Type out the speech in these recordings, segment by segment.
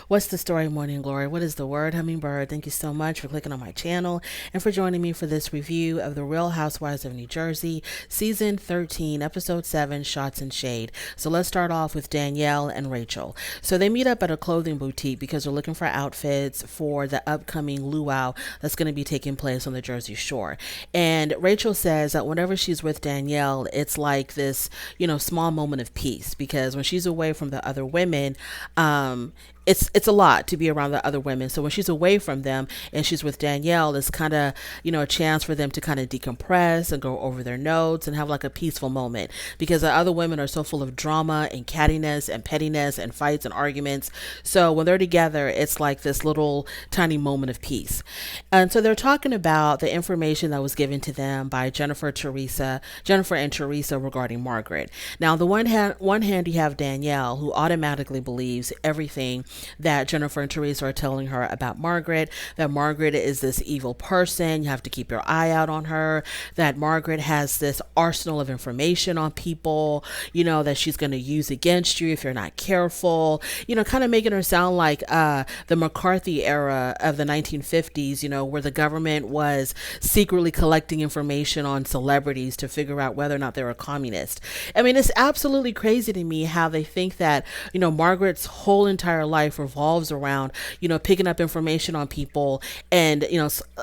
What's the story, Morning Glory? What is the word, Hummingbird? Thank you so much for clicking on my channel and for joining me for this review of The Real Housewives of New Jersey, Season 13, Episode 7, Shots and Shade. So let's start off with Danielle and Rachel. So they meet up at a clothing boutique because they're looking for outfits for the upcoming luau that's going to be taking place on the Jersey Shore. And Rachel says that whenever she's with Danielle, it's like this, small moment of peace because when she's away from the other women, it's a lot to be around the other women. So when she's away from them and she's with Danielle, it's kind of, a chance for them to kind of decompress and go over their notes and have like a peaceful moment because the other women are so full of drama and cattiness and pettiness and fights and arguments. So when they're together, it's like this little tiny moment of peace. And so they're talking about the information that was given to them by Jennifer and Teresa regarding Margaret. Now, on the one hand, you have Danielle, who automatically believes everything that Jennifer and Teresa are telling her about Margaret, that Margaret is this evil person. You have to keep your eye out on her, that Margaret has this arsenal of information on people, that she's going to use against you if you're not careful, kind of making her sound like the McCarthy era of the 1950s, where the government was secretly collecting information on celebrities to figure out whether or not they were communist. I mean, it's absolutely crazy to me how they think that, Margaret's whole entire life revolves around, picking up information on people and,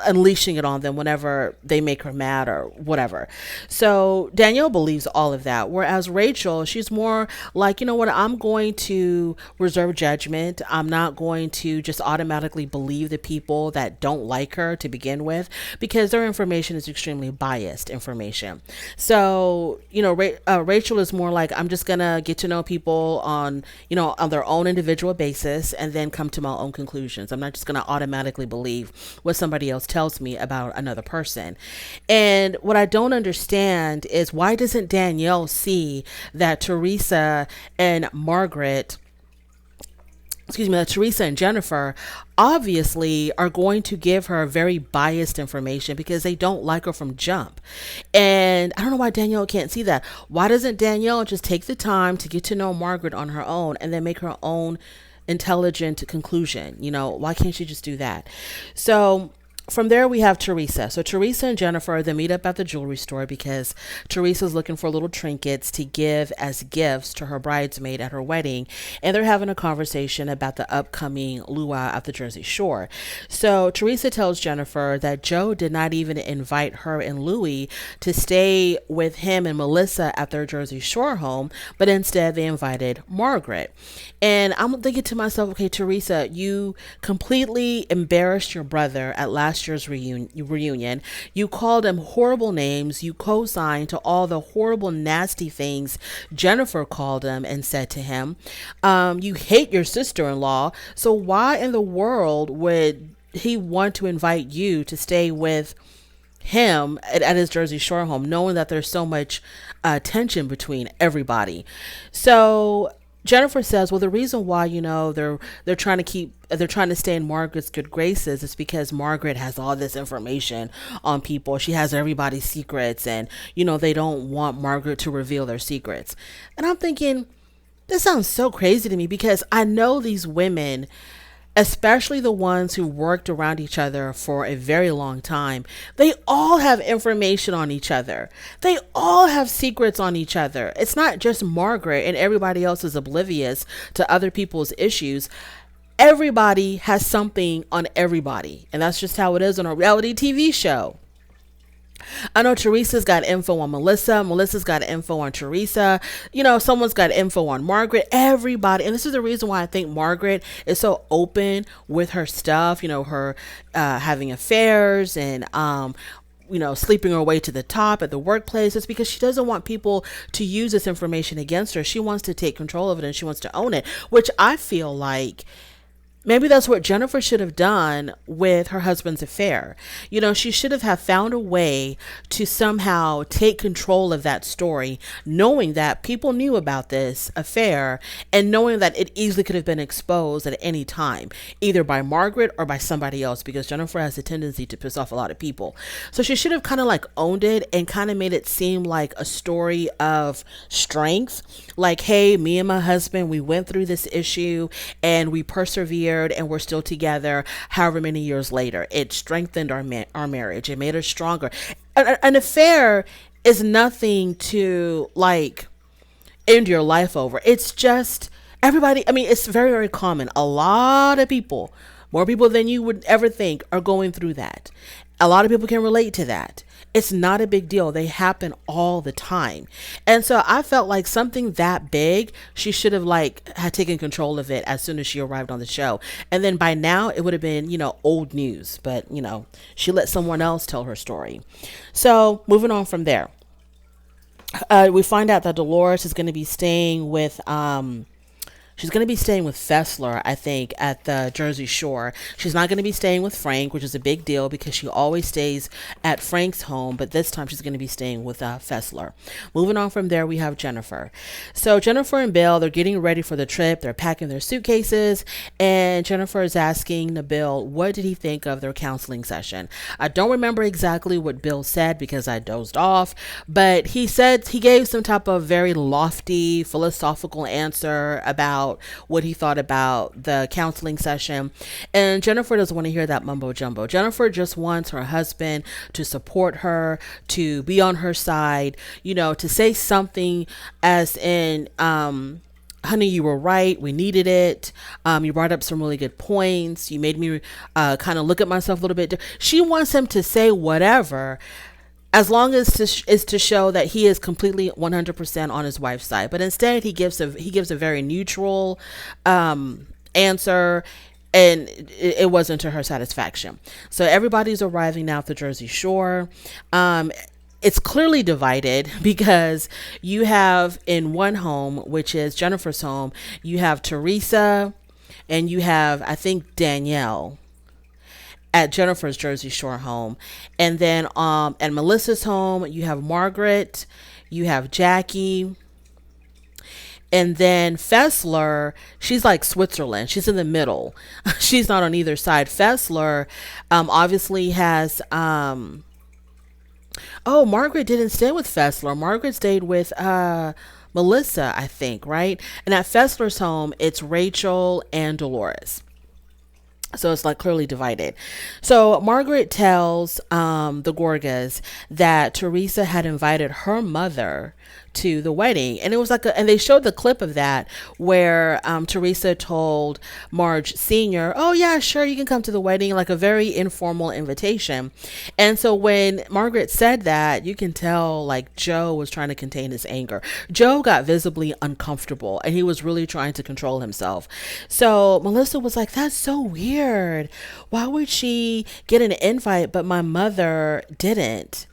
unleashing it on them whenever they make her mad or whatever. So Danielle believes all of that. Whereas Rachel, she's more like, I'm going to reserve judgment. I'm not going to just automatically believe the people that don't like her to begin with because their information is extremely biased information. So, Rachel is more like, I'm just going to get to know people on their own individual basis and then come to my own conclusions. I'm not just going to automatically believe what somebody else tells me about another person. And what I don't understand is why doesn't Danielle see that Teresa and Teresa and Jennifer obviously are going to give her very biased information because they don't like her from jump. And I don't know why Danielle can't see that. Why doesn't Danielle just take the time to get to know Margaret on her own and then make her own intelligent conclusion? Why can't she just do that? So from there, we have Teresa. So Teresa and Jennifer, they meet up at the jewelry store because Teresa's looking for little trinkets to give as gifts to her bridesmaid at her wedding. And they're having a conversation about the upcoming luau at the Jersey Shore. So Teresa tells Jennifer that Joe did not even invite her and Louie to stay with him and Melissa at their Jersey Shore home, but instead they invited Margaret. And I'm thinking to myself, okay, Teresa, you completely embarrassed your brother at last year's reunion. You called him horrible names. You co-signed to all the horrible, nasty things Jennifer called him and said to him. You hate your sister-in-law. So why in the world would he want to invite you to stay with him at his Jersey Shore home, knowing that there's so much tension between everybody? So Jennifer says, well, the reason why, they're trying to stay in Margaret's good graces is because Margaret has all this information on people. She has everybody's secrets and, they don't want Margaret to reveal their secrets. And I'm thinking, this sounds so crazy to me because I know these women, especially the ones who worked around each other for a very long time, they all have information on each other. They all have secrets on each other. It's not just Margaret and everybody else is oblivious to other people's issues. Everybody has something on everybody. And that's just how it is on a reality TV show. I know Teresa's got info on Melissa. Melissa's got info on Teresa. Someone's got info on Margaret. Everybody. And this is the reason why I think Margaret is so open with her stuff, her having affairs and, sleeping her way to the top at the workplace. It's because she doesn't want people to use this information against her. She wants to take control of it and she wants to own it, which I feel like Maybe that's what Jennifer should have done with her husband's affair. She should have found a way to somehow take control of that story, knowing that people knew about this affair and knowing that it easily could have been exposed at any time, either by Margaret or by somebody else, because Jennifer has a tendency to piss off a lot of people. So she should have kind of like owned it and kind of made it seem like a story of strength. Like, hey, me and my husband, we went through this issue and we persevered and we're still together however many years later. It strengthened our marriage. It made us stronger. An affair is nothing to like end your life over. It's just everybody. I mean, it's very, very common. A lot of people, more people than you would ever think, are going through that. A lot of people can relate to that. It's not a big deal. They happen all the time. And so I felt like something that big, she should have had taken control of it as soon as she arrived on the show. And then by now it would have been, old news, but she let someone else tell her story. So moving on from there, we find out that Dolores is going to be staying with, she's going to be staying with Fessler, I think, at the Jersey Shore. She's not going to be staying with Frank, which is a big deal because she always stays at Frank's home. But this time she's going to be staying with Fessler. Moving on from there, we have Jennifer. So Jennifer and Bill, they're getting ready for the trip. They're packing their suitcases. And Jennifer is asking Bill, what did he think of their counseling session? I don't remember exactly what Bill said because I dozed off. But he gave some type of very lofty, philosophical answer about what he thought about the counseling session. And Jennifer doesn't want to hear that mumbo jumbo. Jennifer just wants her husband to support her, to be on her side, to say something as in, honey, you were right. We needed it. You brought up some really good points. You made me kind of look at myself a little bit. She wants him to say whatever, as long as is to show that he is completely 100% on his wife's side. But instead, he gives a very neutral answer, and it wasn't to her satisfaction. So everybody's arriving now at the Jersey Shore. It's clearly divided because you have in one home, which is Jennifer's home, you have Teresa and you have, I think, Danielle at Jennifer's Jersey Shore home. And then at Melissa's home, you have Margaret, you have Jackie, and then Fessler, she's like Switzerland. She's in the middle. She's not on either side. Fessler obviously has Margaret didn't stay with Fessler. Margaret stayed with Melissa, I think, right? And at Fessler's home, it's Rachel and Dolores. So it's clearly divided. So Margaret tells the Gorgas that Teresa had invited her mother to the wedding, and it was and they showed the clip of that where Teresa told Marge Sr., oh yeah, sure, you can come to the wedding, like a very informal invitation. And so when Margaret said that, you can tell Joe was trying to contain his anger. Joe got visibly uncomfortable and he was really trying to control himself. So Melissa was like, that's so weird. Why would she get an invite but my mother didn't?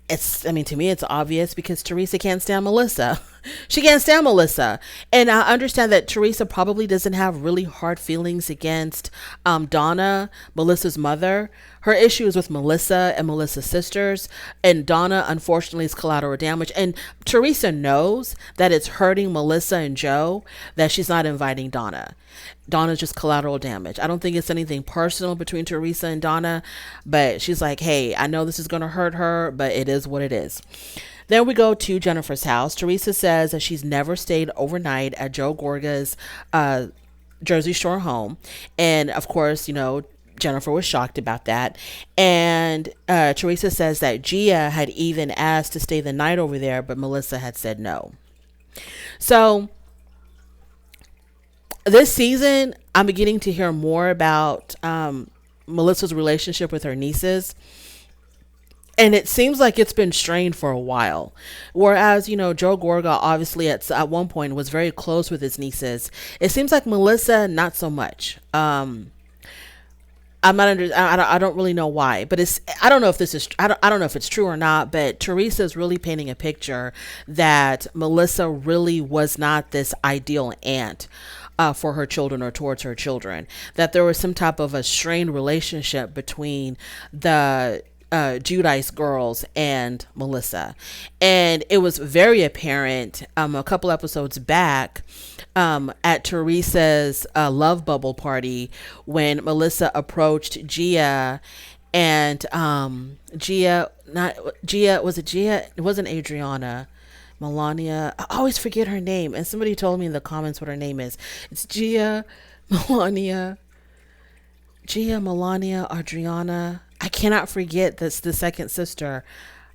To me, it's obvious because Teresa can't stand Melissa. She can't stand Melissa. And I understand that Teresa probably doesn't have really hard feelings against Donna, Melissa's mother. Her issue is with Melissa and Melissa's sisters. And Donna, unfortunately, is collateral damage. And Teresa knows that it's hurting Melissa and Joe that she's not inviting Donna. Donna's just collateral damage. I don't think it's anything personal between Teresa and Donna, but she's like, hey, I know this is going to hurt her, but it is what it is. Then we go to Jennifer's house. Teresa says that she's never stayed overnight at Joe Gorga's Jersey Shore home. And of course, Jennifer was shocked about that. And Teresa says that Gia had even asked to stay the night over there, but Melissa had said no. So this season, I'm beginning to hear more about Melissa's relationship with her nieces. And it seems like it's been strained for a while. Whereas, Joe Gorga obviously at one point was very close with his nieces. It seems like Melissa, not so much. I don't really know why, but I don't know if it's true or not, but Teresa is really painting a picture that Melissa really was not this ideal aunt. for her children or towards her children, that there was some type of a strained relationship between the Judice girls and Melissa. And it was very apparent a couple episodes back at Teresa's love bubble party when Melissa approached Gia and Gia, not Gia, was it Gia? It wasn't Adriana. Melania. I always forget her name. And somebody told me in the comments what her name is. It's Melania, Adriana. I cannot forget this, the second sister.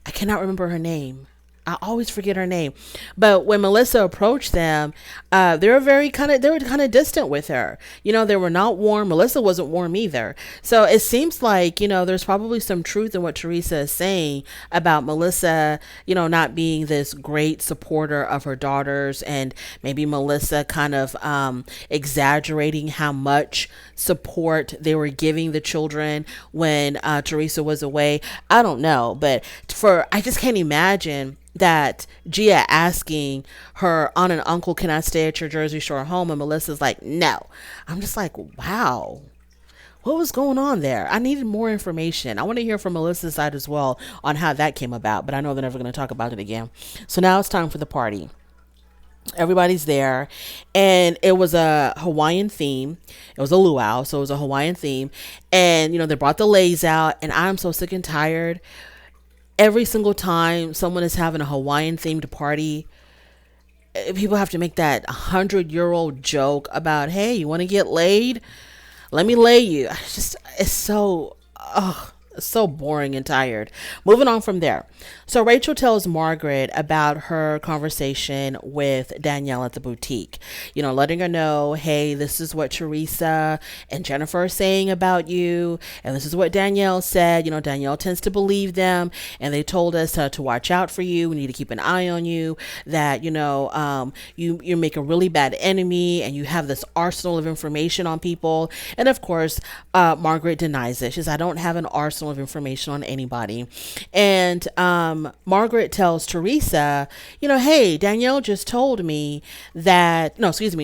I cannot remember her name. I always forget her name. But when Melissa approached them, they were kind of distant with her. They were not warm. Melissa wasn't warm either. So it seems like, there's probably some truth in what Teresa is saying about Melissa, not being this great supporter of her daughters, and maybe Melissa kind of exaggerating how much support they were giving the children when Teresa was away. I don't know, but I just can't imagine that Gia asking her aunt and uncle, can I stay at your Jersey Shore home? And Melissa's like, no. I'm just like, wow, what was going on there? I needed more information. I want to hear from Melissa's side as well on how that came about, but I know they're never going to talk about it again. So now it's time for the party. Everybody's there, and it was a Hawaiian theme. It was a luau, so it was a Hawaiian theme. And they brought the leis out, and I'm so sick and tired. Every single time someone is having a Hawaiian themed party, people have to make that 100-year-old joke about, hey, you want to get laid? Let me lay you. It's so boring and tired. Moving on from there. So Rachel tells Margaret about her conversation with Danielle at the boutique, letting her know, hey, this is what Teresa and Jennifer are saying about you. And this is what Danielle said. Danielle tends to believe them. And they told us to watch out for you. We need to keep an eye on you, that, you make a really bad enemy and you have this arsenal of information on people. And of course, Margaret denies it. She says, I don't have an arsenal of information on anybody. And Margaret tells Teresa, hey, Danielle just told me that,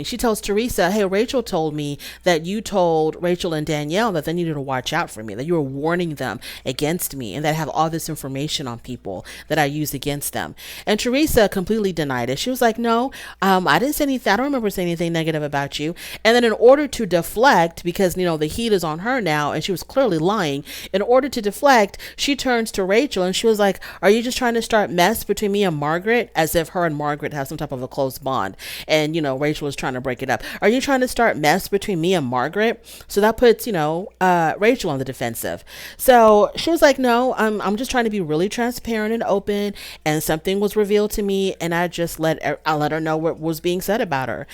she tells Teresa, hey, Rachel told me that you told Rachel and Danielle that they needed to watch out for me, that you were warning them against me, and that I have all this information on people that I use against them. And Teresa completely denied it. She was like, no, I didn't say anything. I don't remember saying anything negative about you. And then in order to deflect, because, the heat is on her now, and she was clearly lying, in order to deflect, she turns to Rachel and she was like, are you just trying to start mess between me and Margaret? As if her and Margaret have some type of a close bond. And, Rachel is trying to break it up. Are you trying to start mess between me and Margaret? So that puts, Rachel on the defensive. So she was like, no, I'm just trying to be really transparent and open. And something was revealed to me, and I let her know what was being said about her.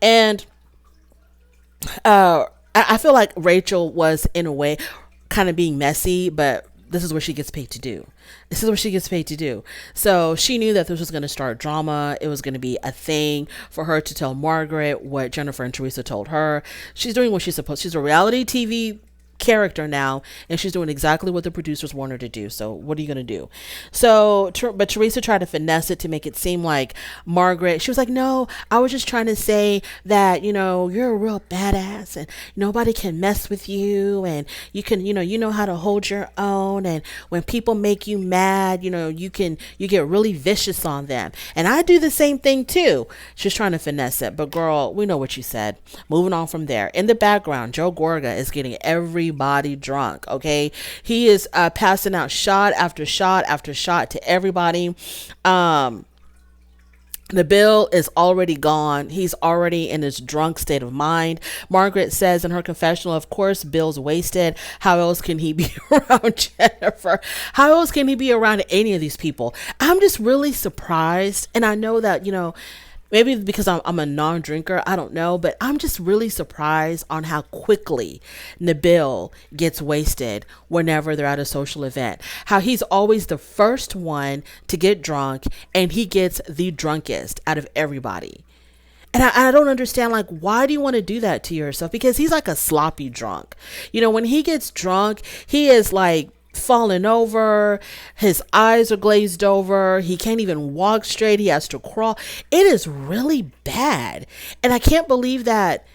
And I feel like Rachel was, in a way, kind of being messy, but this is what she gets paid to do. So she knew that this was going to start drama. It was going to be a thing for her to tell Margaret what Jennifer and Teresa told her. She's doing what she's supposed. She's a reality TV character now, and she's doing exactly what the producers want her to do. So what are you going to do? So, but Teresa tried to finesse it to make it seem like Margaret, she was like, no, I was just trying to say that, you're a real badass and nobody can mess with you, and you can, you know how to hold your own, and when people make you mad, you get really vicious on them, and I do the same thing too. She's trying to finesse it, but girl, we know what you said. Moving on from there. In the background, Joe Gorga is getting everybody drunk. Okay, he is passing out shot after shot after shot to everybody. The Bill is already gone. He's already in his drunk state of mind. Margaret says in her confessional, of course, Bill's wasted. How else can he be around Jennifer? How else can he be around any of these people? I'm just really surprised. And I know that, maybe because I'm a non-drinker, I don't know, but I'm just really surprised on how quickly Nabil gets wasted whenever they're at a social event. How he's always the first one to get drunk, and he gets the drunkest out of everybody. And I don't understand, like, why do you want to do that to yourself? Because he's like a sloppy drunk. When he gets drunk, he is like falling over. His eyes are glazed over. He can't even walk straight. He has to crawl. It is really bad. And I can't believe that.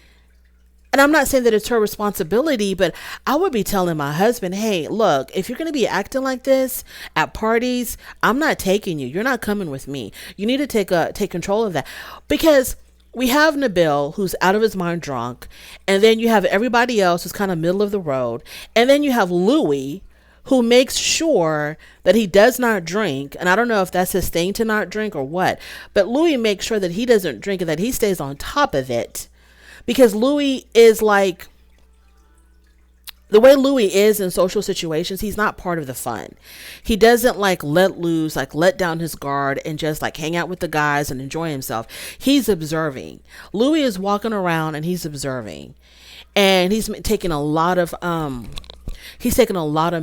And I'm not saying that it's her responsibility, but I would be telling my husband, hey, look, if you're going to be acting like this at parties, I'm not taking you. You're not coming with me. You need to take control of that. Because we have Nabil, who's out of his mind drunk. And then you have everybody else who's kind of middle of the road. And then you have Louie, who makes sure that he does not drink. And I don't know if that's his thing to not drink or what. But Louie makes sure that he doesn't drink and that he stays on top of it. Because Louie is like, the way Louie is in social situations, he's not part of the fun. He doesn't like let loose, like let down his guard and just like hang out with the guys and enjoy himself. He's observing. Louie is walking around and he's observing. And he's taking a lot of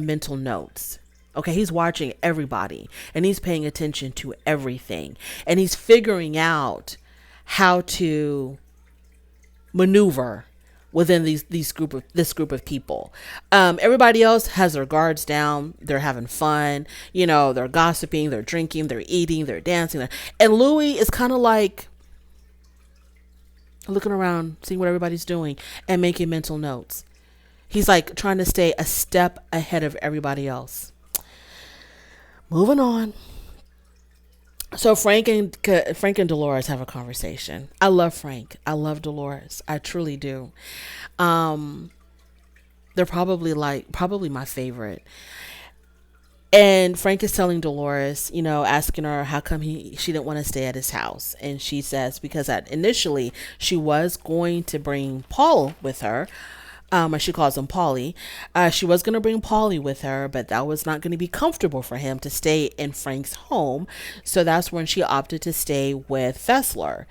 mental notes. Okay, he's watching everybody and he's paying attention to everything. And he's figuring out how to maneuver within this group of people. Everybody else has their guards down. They're having fun. They're gossiping, they're drinking, they're eating, they're dancing. And Louie is kind of like looking around, seeing what everybody's doing and making mental notes. He's like trying to stay a step ahead of everybody else. Moving on. So Frank and Dolores have a conversation. I love Frank. I love Dolores. I truly do. They're probably my favorite. And Frank is telling Dolores, asking her how come she didn't want to stay at his house. And she says because initially she was going to bring Paul with her. Or she calls him Paulie. She was going to bring Paulie with her, but that was not going to be comfortable for him to stay in Frank's home. So that's when she opted to stay with Fessler.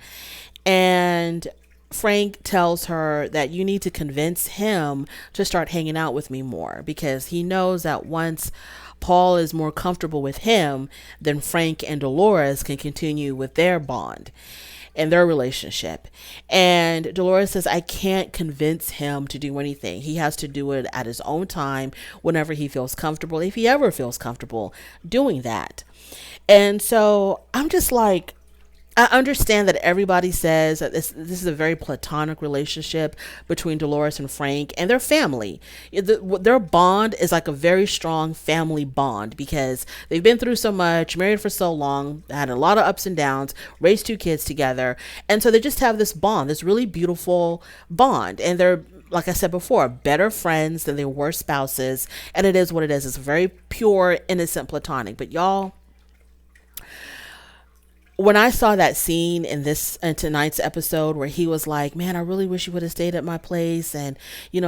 And Frank tells her that you need to convince him to start hanging out with me more, because he knows that once Paul is more comfortable with him, then Frank and Dolores can continue with their bond and their relationship. And Dolores says, I can't convince him to do anything. He has to do it at his own time, whenever he feels comfortable, if he ever feels comfortable doing that. And so I'm just like, I understand that everybody says that this is a very platonic relationship between Dolores and Frank and their family. Their bond is like a very strong family bond, because they've been through so much, married for so long, had a lot of ups and downs, raised 2 kids together. And so they just have this bond, this really beautiful bond. And they're, like I said before, better friends than they were spouses. And it is what it is. It's very pure, innocent, platonic. But y'all, when I saw that scene in tonight's episode where he was like, man, I really wish you would have stayed at my place and,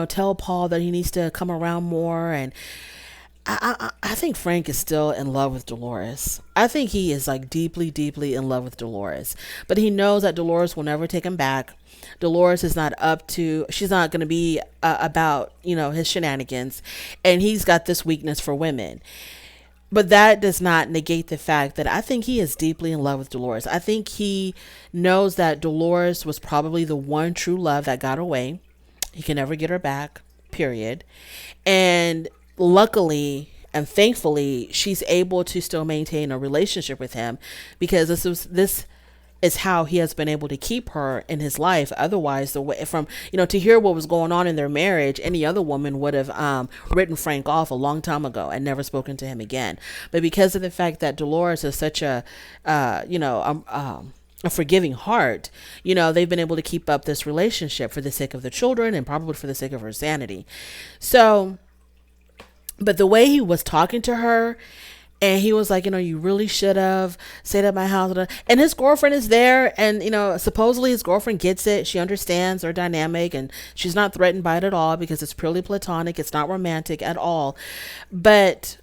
tell Paul that he needs to come around more. And I think Frank is still in love with Dolores. I think he is like deeply, deeply in love with Dolores, but he knows that Dolores will never take him back. Dolores is not she's not going to be about, his shenanigans. And he's got this weakness for women. But that does not negate the fact that I think he is deeply in love with Dolores. I think he knows that Dolores was probably the one true love that got away. He can never get her back, period. And luckily and thankfully, she's able to still maintain a relationship with him, because this is how he has been able to keep her in his life. Otherwise, to hear what was going on in their marriage, any other woman would have written Frank off a long time ago and never spoken to him again. But because of the fact that Dolores is such a forgiving heart, they've been able to keep up this relationship for the sake of the children and probably for the sake of her sanity. So, but the way he was talking to her, and he was like, you really should have stayed at my house. And his girlfriend is there. And, supposedly his girlfriend gets it. She understands their dynamic and she's not threatened by it at all, because it's purely platonic. It's not romantic at all. But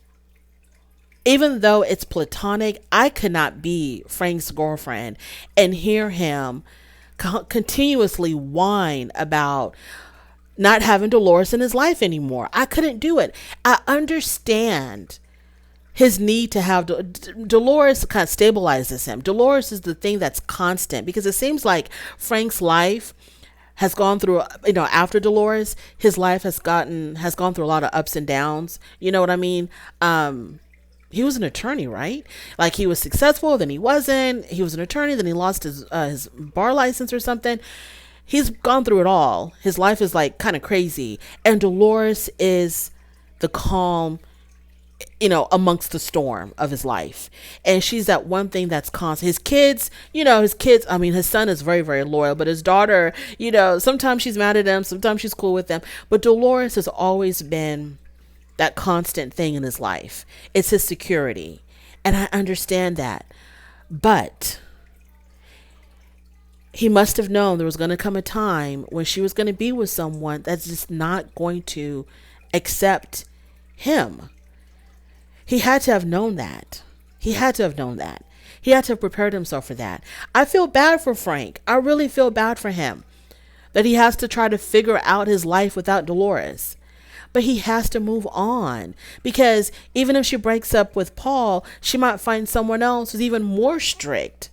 even though it's platonic, I could not be Frank's girlfriend and hear him continuously whine about not having Dolores in his life anymore. I couldn't do it. I understand his need to have Dolores kind of stabilizes him. Dolores is the thing that's constant, because it seems like Frank's life has gone through, after Dolores, his life has gone through a lot of ups and downs. You know what I mean? He was an attorney, right? Like, he was successful, then he wasn't. He was an attorney, then he lost his bar license or something. He's gone through it all. His life is like kind of crazy. And Dolores is the calm, amongst the storm of his life. And she's that one thing that's constant. His son is very, very loyal, but his daughter, sometimes she's mad at him, sometimes she's cool with them. But Dolores has always been that constant thing in his life. It's his security. And I understand that. But he must have known there was going to come a time when she was going to be with someone that's just not going to accept him. He had to have known that. He had to have known that. He had to have prepared himself for that. I feel bad for Frank. I really feel bad for him that he has to try to figure out his life without Dolores. But he has to move on, because even if she breaks up with Paul, she might find someone else who's even more strict,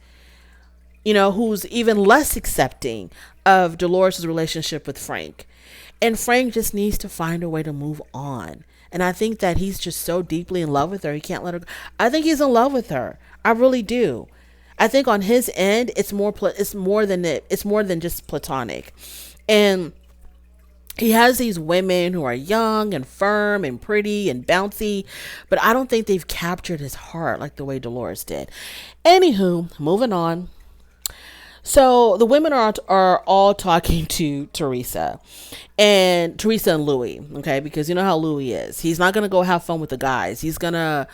who's even less accepting of Dolores' relationship with Frank. And Frank just needs to find a way to move on. And I think that he's just so deeply in love with her. He can't let her go. I think he's in love with her. I really do. I think on his end, it's more than just platonic. And he has these women who are young and firm and pretty and bouncy, but I don't think they've captured his heart like the way Dolores did. Anywho, moving on. So the women are all talking to Teresa and Louie, okay? Because you know how Louie is. He's not going to go have fun with the guys. He's going to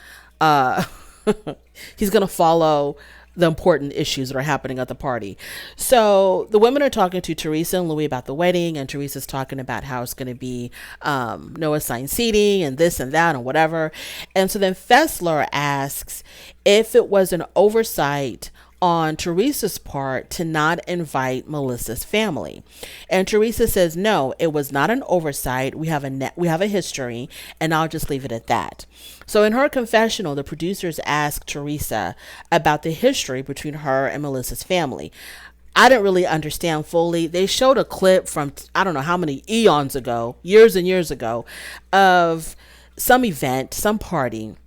he's going to follow the important issues that are happening at the party. So the women are talking to Teresa and Louie about the wedding, and Teresa's talking about how it's going to be no assigned seating and this and that and whatever. And so then Fessler asks if it was an oversight on Teresa's part to not invite Melissa's family. And Teresa says, no, it was not an oversight. We have a history, and I'll just leave it at that. So in her confessional, the producers asked Teresa about the history between her and Melissa's family. I didn't really understand fully. They showed a clip from, I don't know how many eons ago, years and years ago, of some event, some party.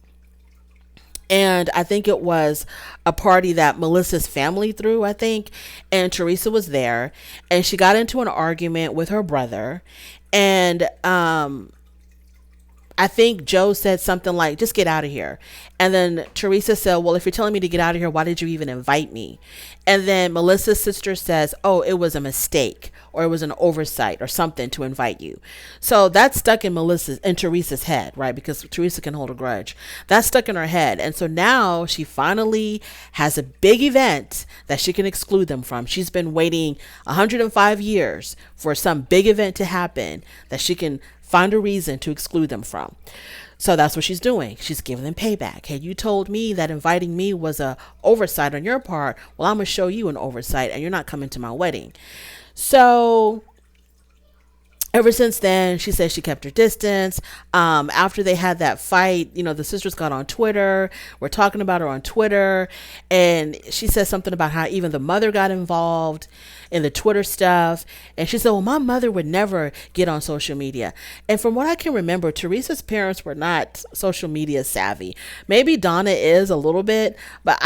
And I think it was a party that Melissa's family threw, I think. And Teresa was there. And she got into an argument with her brother. And I think Joe said something like, just get out of here. And then Teresa said, well, if you're telling me to get out of here, why did you even invite me? And then Melissa's sister says, oh, it was a mistake, or it was an oversight or something to invite you. So that stuck in Teresa's head, right? Because Teresa can hold a grudge. That's stuck in her head. And so now she finally has a big event that she can exclude them from. She's been waiting 105 years for some big event to happen that she can find a reason to exclude them from. So that's what she's doing. She's giving them payback. Hey, you told me that inviting me was a oversight on your part. Well, I'm going to show you an oversight, and you're not coming to my wedding. So ever since then, she says she kept her distance. After they had that fight, the sisters got on Twitter. We're talking about her on Twitter. And she says something about how even the mother got involved in the Twitter stuff. And she said, well, my mother would never get on social media. And from what I can remember, Teresa's parents were not social media savvy. Maybe Donna is a little bit, but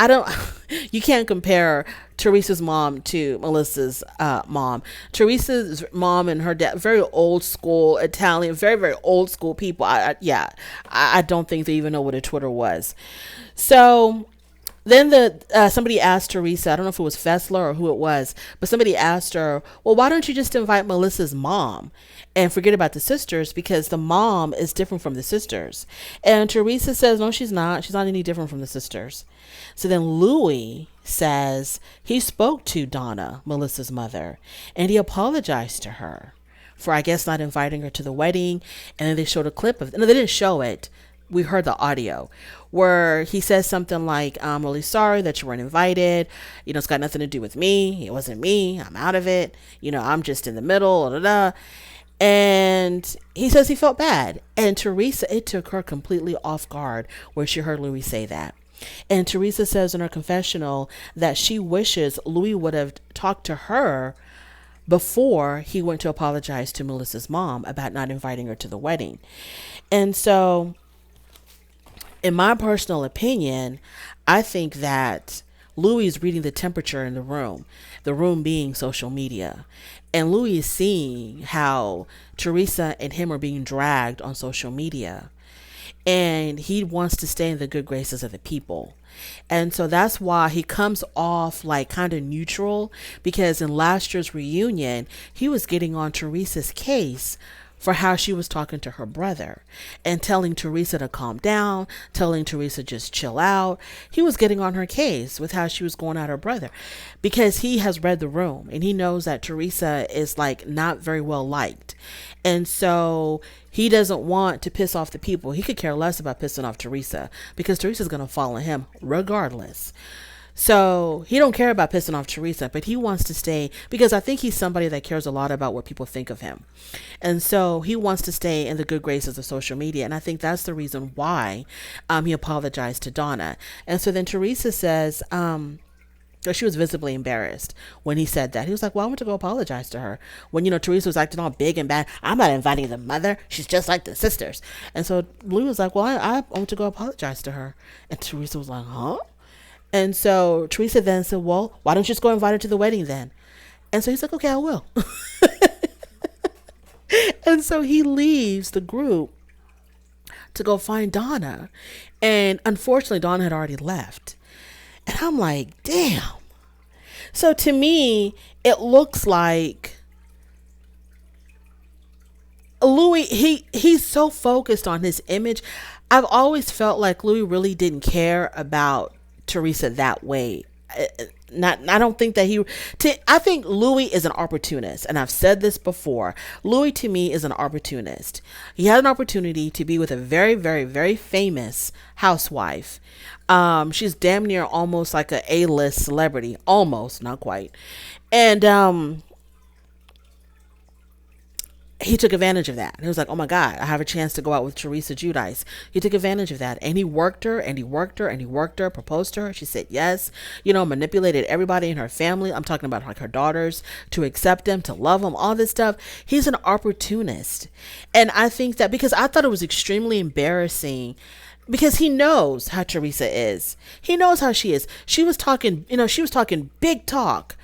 you can't compare Teresa's mom to Melissa's mom. Teresa's mom and her dad, very old school Italian, very, very old school people. I don't think they even know what a Twitter was. So then somebody asked Teresa, I don't know if it was Fessler or who it was, but somebody asked her, well, why don't you just invite Melissa's mom and forget about the sisters, because the mom is different from the sisters. And Teresa says, no, she's not. She's not any different from the sisters. So then Louie says he spoke to Donna, Melissa's mother, and he apologized to her for, I guess, not inviting her to the wedding. And then they showed a clip of it. No, they didn't show it. We heard the audio where he says something like, I'm really sorry that you weren't invited. It's got nothing to do with me. It wasn't me. I'm out of it. I'm just in the middle. Blah, blah, blah. And he says he felt bad. And Teresa, it took her completely off guard when she heard Louie say that. And Teresa says in her confessional that she wishes Louie would have talked to her before he went to apologize to Melissa's mom about not inviting her to the wedding. And so, in my personal opinion, I think that Louie is reading the temperature in the room being social media. And Louie is seeing how Teresa and him are being dragged on social media. And he wants to stay in the good graces of the people. And so that's why he comes off like kind of neutral, because in last year's reunion, he was getting on Teresa's case for how she was talking to her brother and telling Teresa to calm down, telling Teresa just chill out. He was getting on her case with how she was going at her brother, because he has read the room and he knows that Teresa is like not very well liked. And so he doesn't want to piss off the people. He could care less about pissing off Teresa, because Teresa's going to follow him regardless. So he don't care about pissing off Teresa, but he wants to stay, because I think he's somebody that cares a lot about what people think of him. And so he wants to stay in the good graces of social media. And I think that's the reason why he apologized to Donna. And so then Teresa says, she was visibly embarrassed when he said that. He was like, well, I want to go apologize to her. When, Teresa was acting all big and bad. I'm not inviting the mother. She's just like the sisters. And so Louie was like, well, I want to go apologize to her. And Teresa was like, huh? And so Teresa then said, well, why don't you just go invite her to the wedding then? And so he's like, okay, I will. And so he leaves the group to go find Donna. And unfortunately, Donna had already left. And I'm like, damn. So to me, it looks like Louie, he's so focused on his image. I've always felt like Louie really didn't care about Teresa that way. I don't think that I think Louie is an opportunist, and I've said this before. Louie to me is an opportunist. He had an opportunity to be with a very, very, very famous housewife. She's damn near almost like a A-list celebrity, almost, not quite. And he took advantage of that. He was like, oh my God, I have a chance to go out with Teresa Giudice. He took advantage of that, and he worked her and he worked her and he worked her, proposed to her. She said yes, manipulated everybody in her family. I'm talking about like her daughters to accept him, to love him, all this stuff. He's an opportunist. And I think that, because I thought it was extremely embarrassing, because he knows how Teresa is. He knows how she is. She was talking, she was talking big talk.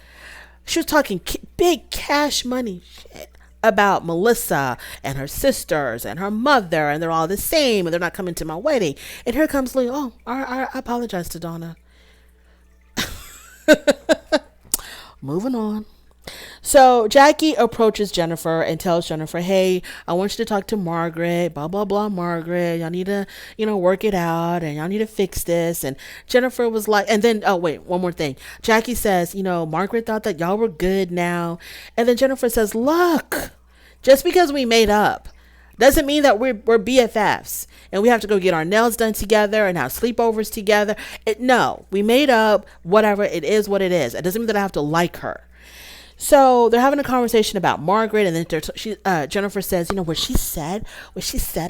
She was talking big cash money shit about Melissa and her sisters and her mother, and they're all the same, and they're not coming to my wedding. And here comes Lee. Oh, I apologize to Donna. Moving on. So Jackie approaches Jennifer and tells Jennifer, hey, I want you to talk to Margaret, blah, blah, blah, Margaret. Y'all need to, work it out, and y'all need to fix this. And Jennifer was like, and then, oh, wait, one more thing. Jackie says, Margaret thought that y'all were good now. And then Jennifer says, look, just because we made up doesn't mean that we're BFFs and we have to go get our nails done together and have sleepovers together. No, we made up, whatever. It is what it is. It doesn't mean that I have to like her. So they're having a conversation about Margaret, and then Jennifer says, what she said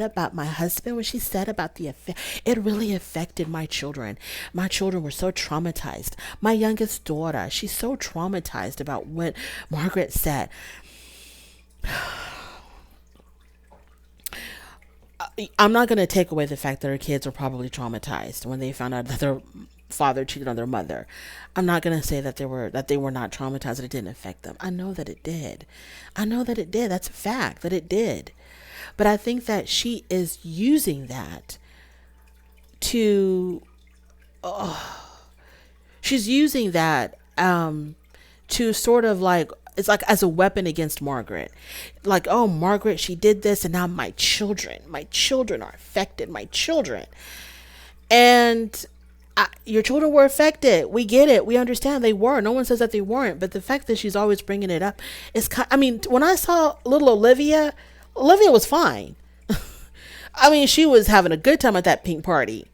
about my husband, what she said about it really affected my children. My children were so traumatized. My youngest daughter, she's so traumatized about what Margaret said. I'm not going to take away the fact that her kids were probably traumatized when they found out that their father cheated on their mother. I'm not going to say that they were not traumatized, that it didn't affect them. I know that it did. That's a fact, that it did. But I think that she is using that to to sort of like, it's like as a weapon against Margaret. Like, oh, Margaret, she did this, and now my children are affected, my children. And your children were affected. We get it. We understand they were. No one says that they weren't. But the fact that she's always bringing it up is when I saw little Olivia was fine. I mean, she was having a good time at that pink party.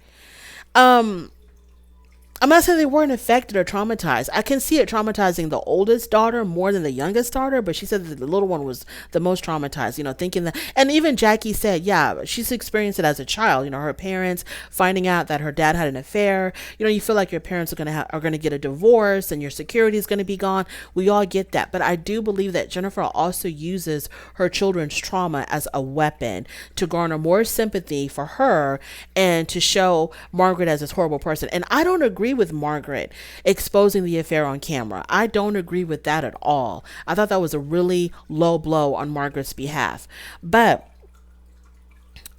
I'm not saying they weren't affected or traumatized. I can see it traumatizing the oldest daughter more than the youngest daughter, but she said that the little one was the most traumatized, thinking that, and even Jackie said, yeah, she's experienced it as a child, her parents finding out that her dad had an affair. You feel like your parents are going to get a divorce and your security is going to be gone. We all get that. But I do believe that Jennifer also uses her children's trauma as a weapon to garner more sympathy for her and to show Margaret as this horrible person. And I don't agree with Margaret exposing the affair on camera. I don't agree with that at all. I thought that was a really low blow on Margaret's behalf. But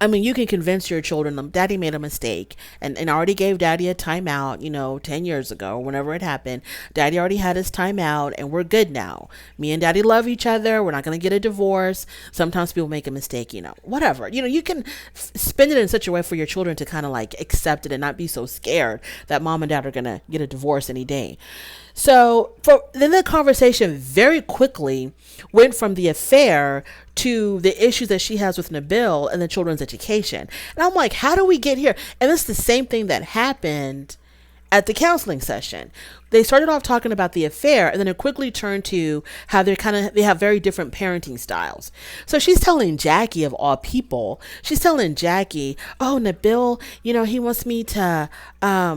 you can convince your children, daddy made a mistake, and already gave daddy a timeout, 10 years ago, whenever it happened. Daddy already had his timeout and we're good now. Me and daddy love each other. We're not going to get a divorce. Sometimes people make a mistake, whatever. You can spin it in such a way for your children to kind of like accept it and not be so scared that mom and dad are going to get a divorce any day. So then the conversation very quickly went from the affair to the issues that she has with Nabil and the children's education. And I'm like, how do we get here? And it's the same thing that happened at the counseling session. They started off talking about the affair, and then it quickly turned to how they have very different parenting styles. So she's telling Jackie, of all people, oh, Nabil,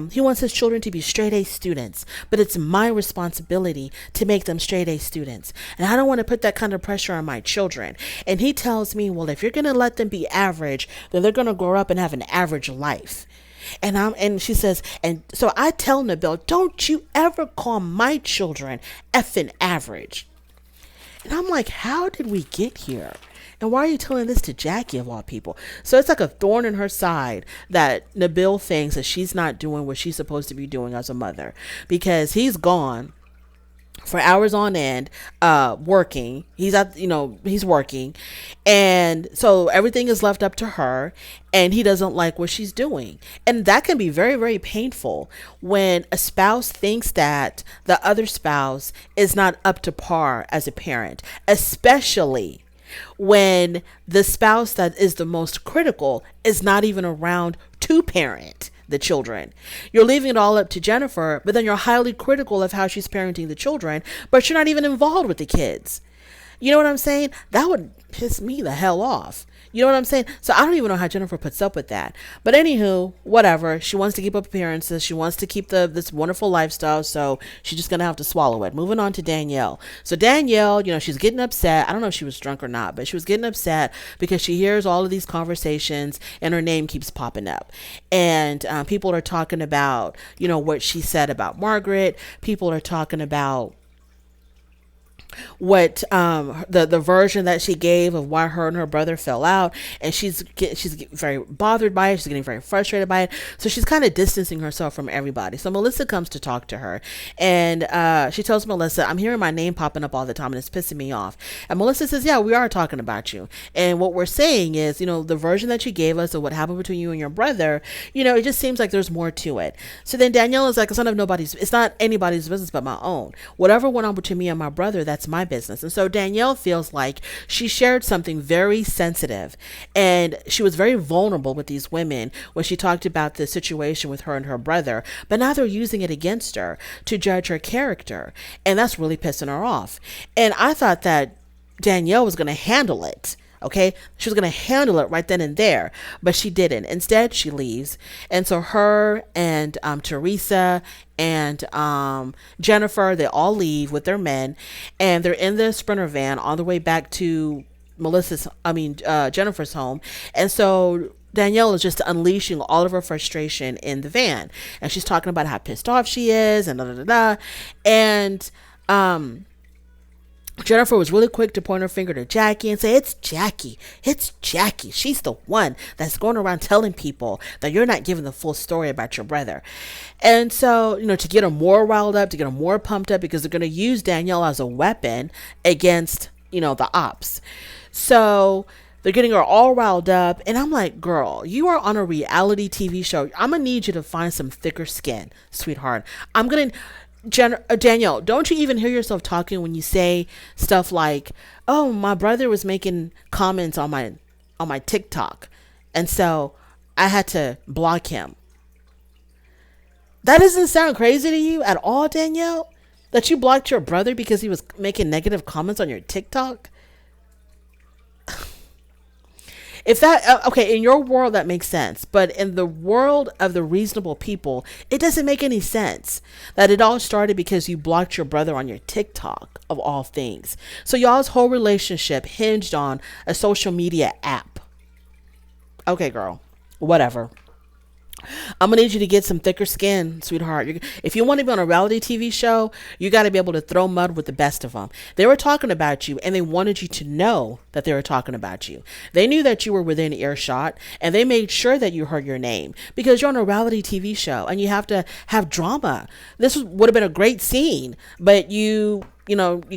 he wants his children to be straight A students, but it's my responsibility to make them straight A students. And I don't want to put that kind of pressure on my children. And he tells me, well, if you're going to let them be average, then they're going to grow up and have an average life. And she says, and so I tell Nabil, don't you ever call my children effing average. And I'm like, how did we get here? And why are you telling this to Jackie, of all people? So it's like a thorn in her side that Nabil thinks that she's not doing what she's supposed to be doing as a mother, because he's gone for hours on end, working. He's working. And so everything is left up to her, and he doesn't like what she's doing. And that can be very, very painful when a spouse thinks that the other spouse is not up to par as a parent, especially when the spouse that is the most critical is not even around to parent the children. You're leaving it all up to Jennifer, but then you're highly critical of how she's parenting the children, but you're not even involved with the kids. You know what I'm saying? That would piss me the hell off. You know what I'm saying? So I don't even know how Jennifer puts up with that. But anywho, whatever. She wants to keep up appearances. She wants to keep this wonderful lifestyle. So she's just going to have to swallow it. Moving on to Danielle. So Danielle, she's getting upset. I don't know if she was drunk or not, but she was getting upset because she hears all of these conversations and her name keeps popping up. And people are talking about, what she said about Margaret. People are talking about what the version that she gave of why her and her brother fell out, and she's very bothered by it. She's getting very frustrated by it, so she's kind of distancing herself from everybody. So Melissa comes to talk to her, and she tells Melissa, I'm hearing my name popping up all the time and it's pissing me off. And Melissa says, yeah, we are talking about you, and what we're saying is, the version that you gave us of what happened between you and your brother, it just seems like there's more to it. So then Danielle is like, it's not anybody's business but my own. Whatever went on between me and my brother, that's my business. And so Danielle feels like she shared something very sensitive, and she was very vulnerable with these women when she talked about the situation with her and her brother, but now they're using it against her to judge her character, and that's really pissing her off. And I thought that Danielle was going to handle it. Okay, she was going to handle it right then and there, but she didn't. Instead, she leaves. And so her and Teresa and Jennifer, they all leave with their men, and they're in the Sprinter van on the way back to Jennifer's home. And so Danielle is just unleashing all of her frustration in the van, and she's talking about how pissed off she is and and Jennifer was really quick to point her finger to Jackie and say, it's Jackie. She's the one that's going around telling people that you're not giving the full story about your brother. And so, to get her more riled up, to get her more pumped up, because they're going to use Danielle as a weapon against, the ops. So they're getting her all riled up. And I'm like, girl, you are on a reality TV show. I'm going to need you to find some thicker skin, sweetheart. Danielle, don't you even hear yourself talking when you say stuff like, oh, my brother was making comments on my TikTok, and so I had to block him. That doesn't sound crazy to you at all, Danielle? That you blocked your brother because he was making negative comments on your TikTok? If that, okay, in your world, that makes sense. But in the world of the reasonable people, it doesn't make any sense that it all started because you blocked your brother on your TikTok, of all things. So y'all's whole relationship hinged on a social media app. Okay, girl, whatever. I'm gonna need you to get some thicker skin, sweetheart. If you want to be on a reality TV show, you got to be able to throw mud with the best of them. They were talking about you, and they wanted you to know that they were talking about you. They knew that you were within earshot, and they made sure that you heard your name because you're on a reality TV show, and you have to have drama. This would have been a great scene, but you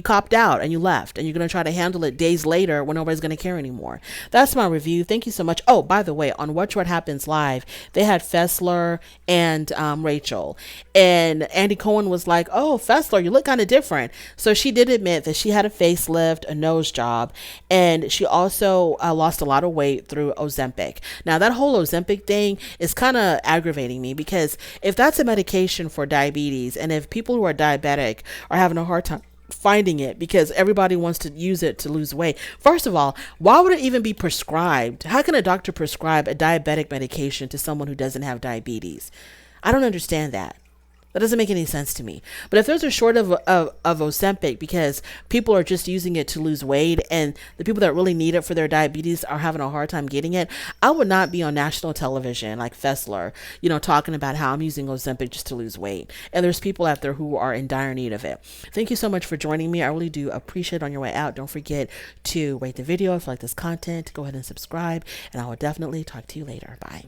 copped out and you left, and you're going to try to handle it days later when nobody's going to care anymore. That's my review. Thank you so much. Oh, by the way, on Watch What Happens Live, they had Fessler and Rachel, and Andy Cohen was like, oh, Fessler, you look kind of different. So she did admit that she had a facelift, a nose job, and she also lost a lot of weight through Ozempic. Now, that whole Ozempic thing is kind of aggravating me because if that's a medication for diabetes, and if people who are diabetic are having a hard time finding it because everybody wants to use it to lose weight. First of all, why would it even be prescribed? How can a doctor prescribe a diabetic medication to someone who doesn't have diabetes? I don't understand that. That doesn't make any sense to me. But if there's a short of Ozempic because people are just using it to lose weight and the people that really need it for their diabetes are having a hard time getting it, I would not be on national television like Fessler, talking about how I'm using Ozempic just to lose weight. And there's people out there who are in dire need of it. Thank you so much for joining me. I really do appreciate it. On your way out, don't forget to rate the video if you like this content. Go ahead and subscribe, and I will definitely talk to you later. Bye.